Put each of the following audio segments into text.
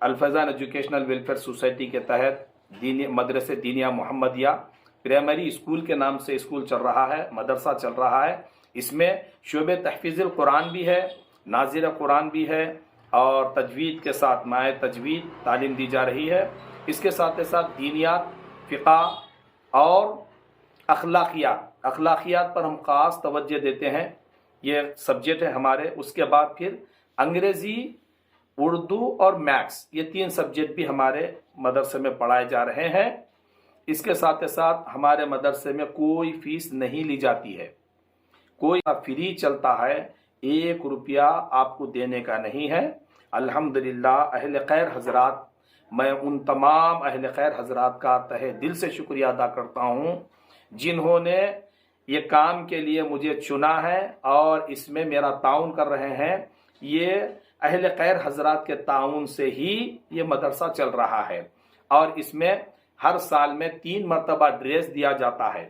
الفیضان educational welfare society کے تحت مدرسے دینیا محمدیہ پرائمری اسکول کے نام سے اسکول چل رہا ہے، مدرسہ چل رہا ہے۔ اس میں شعبہ تحفیظ القرآن بھی ہے، ناظر قرآن بھی ہے، اور تجوید کے ساتھ مائع تجوید تعلیم دی جا رہی ہے۔ اس کے ساتھ ساتھ دینیات، فقہ اور اخلاقیات پر ہم خاص توجہ دیتے ہیں، یہ سبجیکٹ ہے ہمارے۔ اس کے بعد پھر انگریزی، اردو اور میتھس، یہ 3 سبجیکٹ بھی ہمارے مدرسے میں پڑھائے جا رہے ہیں۔ اس کے ساتھ ساتھ ہمارے مدرسے میں کوئی فیس نہیں لی جاتی ہے، کوئی فری چلتا ہے، 1 روپیہ آپ کو دینے کا نہیں ہے۔ الحمدللہ اہل خیر حضرات، میں ان تمام اہل خیر حضرات کا تہہ دل سے شکریہ ادا کرتا ہوں جنہوں نے یہ کام کے لیے مجھے چنا ہے اور اس میں میرا تعاون کر رہے ہیں۔ یہ اہل خیر حضرات کے تعاون سے ہی یہ مدرسہ چل رہا ہے، اور اس میں ہر سال میں 3 مرتبہ ڈریس دیا جاتا ہے۔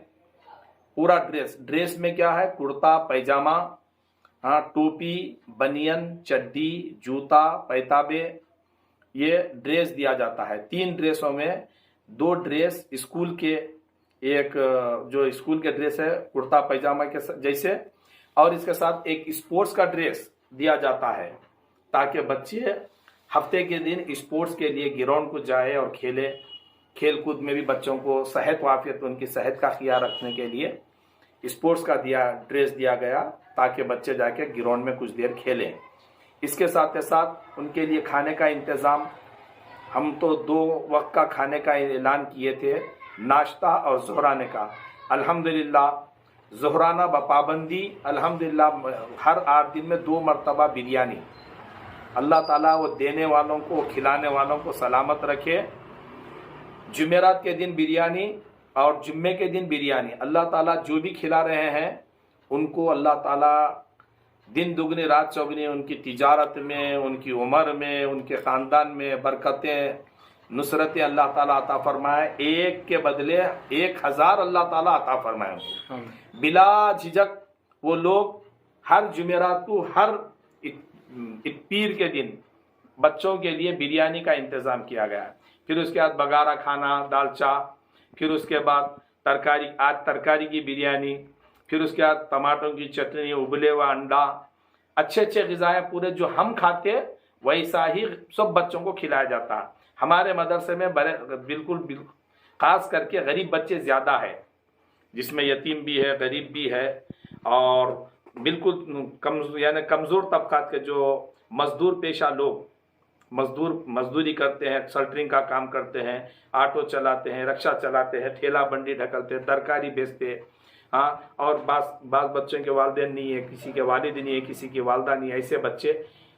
پورا ڈریس میں کیا ہے؟ کرتا پیجامہ، ٹوپی، بنین، چڈی، جوتا، پیتابے، یہ ڈریس دیا جاتا ہے۔ 3 ڈریسوں میں 2 ڈریس اسکول کے، ایک جو اسکول کے ڈریس ہے کرتا پیجامہ کے جیسے، اور اس کے ساتھ ایک اسپورٹس کا ڈریس دیا جاتا ہے تاکہ بچے ہفتے کے دن اسپورٹس کے لیے گراؤنڈ کو جائے اور کھیلے۔ کھیل کود میں بھی بچوں کو صحت وافیت، ان کی صحت کا خیال رکھنے کے لیے اسپورٹس کا ڈریس دیا گیا تاکہ بچے جا کے گراؤنڈ میں کچھ دیر کھیلیں۔ اس کے ساتھ ان کے لیے کھانے کا انتظام، ہم تو 2 وقت کا کھانے کا اعلان کیے تھے، ناشتہ اور ظہرانے کا۔ الحمدللہ ظہرانہ بپابندی، الحمدللہ ہر 8 دن میں 2 مرتبہ بریانی۔ اللہ تعالیٰ وہ دینے والوں کو، کھلانے والوں کو سلامت رکھے۔ جمعرات کے دن بریانی اور جمعے کے دن بریانی۔ اللہ تعالیٰ جو بھی کھلا رہے ہیں ان کو اللہ تعالیٰ دن دگنی رات چوگنی ان کی تجارت میں، ان کی عمر میں، ان کے خاندان میں برکتیں، نصرتیں اللہ تعالیٰ عطا فرمائے۔ 1 کے بدلے 1000 اللہ تعالیٰ عطا فرمائے ان کو۔ بلا جھجک وہ لوگ ہر جمعرات کو، ہر پیر کے دن بچوں کے لیے بریانی کا انتظام کیا گیا ہے۔ پھر اس کے بعد بگارا کھانا، دال چا، پھر اس کے بعد ترکاری کی بریانی، پھر اس کے بعد ٹماٹر کی چٹنی، ابلے ہوا انڈا، اچھے غذائیں پورے جو ہم کھاتے ویسا ہی سب بچوں کو کھلایا جاتا ہے۔ ہمارے مدرسے میں بالکل خاص کر کے غریب بچے زیادہ ہے، جس میں یتیم بھی ہے، غریب بھی ہے، اور بالکل یعنی کمزور طبقات کے جو مزدور پیشہ لوگ مزدوری کرتے ہیں، سلٹرنگ کا کام کرتے ہیں، آٹو چلاتے ہیں، رکشہ چلاتے ہیں، ٹھیلا بنڈی ڈھکلتے ہیں، ترکاری بیچتے ہیں، اور بعض بچوں کے والدین نہیں ہے، کسی کے والد نہیں ہے، کسی کی والدہ نہیں ہے، ایسے بچے،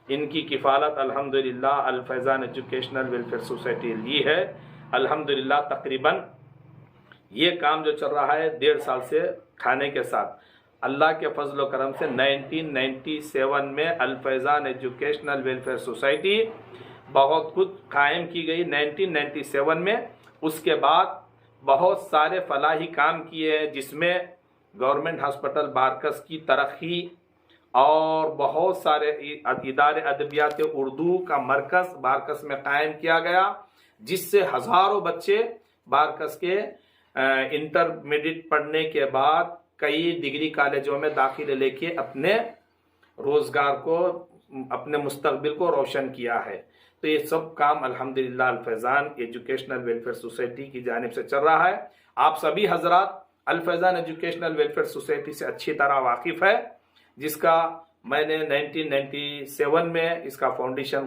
ان کی کفالت الحمدللہ الفیضان ایجوکیشنل ویلفیئر سوسائٹی لی ہے۔ الحمدللہ تقریباً یہ کام جو چل رہا ہے 1.5 سال سے کھانے کے ساتھ، اللہ کے فضل و کرم سے 1997 میں الفیضان ایجوکیشنل ویلفیئر سوسائٹی بہت کچھ قائم کی گئی 1997 میں۔ اس کے بعد بہت سارے فلاحی کام کیے ہیں، جس میں گورنمنٹ ہاسپٹل بارکس کی ترقی اور بہت سارے ادارے ادبیات اردو کا مرکز بارکس میں قائم کیا گیا، جس سے ہزاروں بچے بارکس کے انٹرمیڈیٹ پڑھنے کے بعد کئی ڈگری کالجوں میں داخلے لے کے اپنے روزگار کو، اپنے مستقبل کو روشن کیا ہے۔ تو یہ سب کام الحمدللہ الفیضان ایجوکیشنل ویلفیئر سوسائٹی کی جانب سے چل رہا ہے۔ آپ سبھی حضرات الفیضان ایجوکیشنل ویلفیئر سوسائٹی سے اچھی طرح واقف ہے، جس کا میں نے 1997 میں اس کا فاؤنڈیشن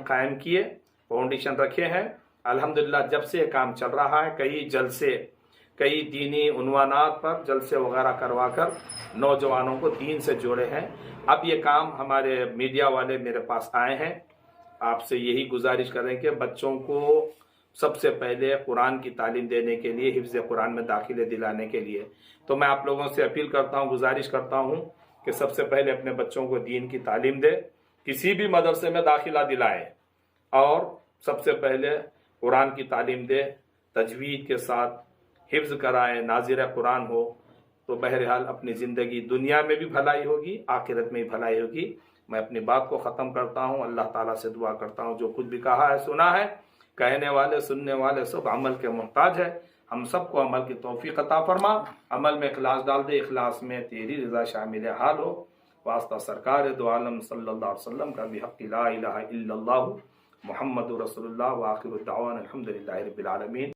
رکھے ہیں۔ الحمدللہ جب سے یہ کام چل رہا ہے، کئی جلسے، کئی دینی عنوانات پر جلسے وغیرہ کروا کر نوجوانوں کو دین سے جوڑے ہیں۔ اب یہ کام ہمارے میڈیا والے میرے پاس آئے ہیں، آپ سے یہی گزارش کریں کہ بچوں کو سب سے پہلے قرآن کی تعلیم دینے کے لیے، حفظ قرآن میں داخلے دلانے کے لیے، تو میں آپ لوگوں سے اپیل کرتا ہوں، گزارش کرتا ہوں کہ سب سے پہلے اپنے بچوں کو دین کی تعلیم دے، کسی بھی مدرسے میں داخلہ دلائے، اور سب سے پہلے قرآن کی تعلیم دے، تجوید کے ساتھ حفظ کرائے، ناظر قرآن ہو، تو بہرحال اپنی زندگی دنیا میں بھی بھلائی ہوگی، آخرت میں بھی بھلائی ہوگی۔ میں اپنی بات کو ختم کرتا ہوں، اللہ تعالیٰ سے دعا کرتا ہوں جو کچھ بھی کہا ہے سنا ہے کہنے والے سننے والے سب عمل کے محتاج ہے. ہم سب کو عمل کی توفیق عطا فرما. عمل میں اخلاص ڈال دے, اخلاص میں تیری رضا شامل حال ہو. واسطہ سرکار دو عالم صلی اللہ علیہ وسلم کا بحق لا الہ الا اللہ محمد رسول اللہ. وآخر الدعوان الحمدللہ رب العالمین.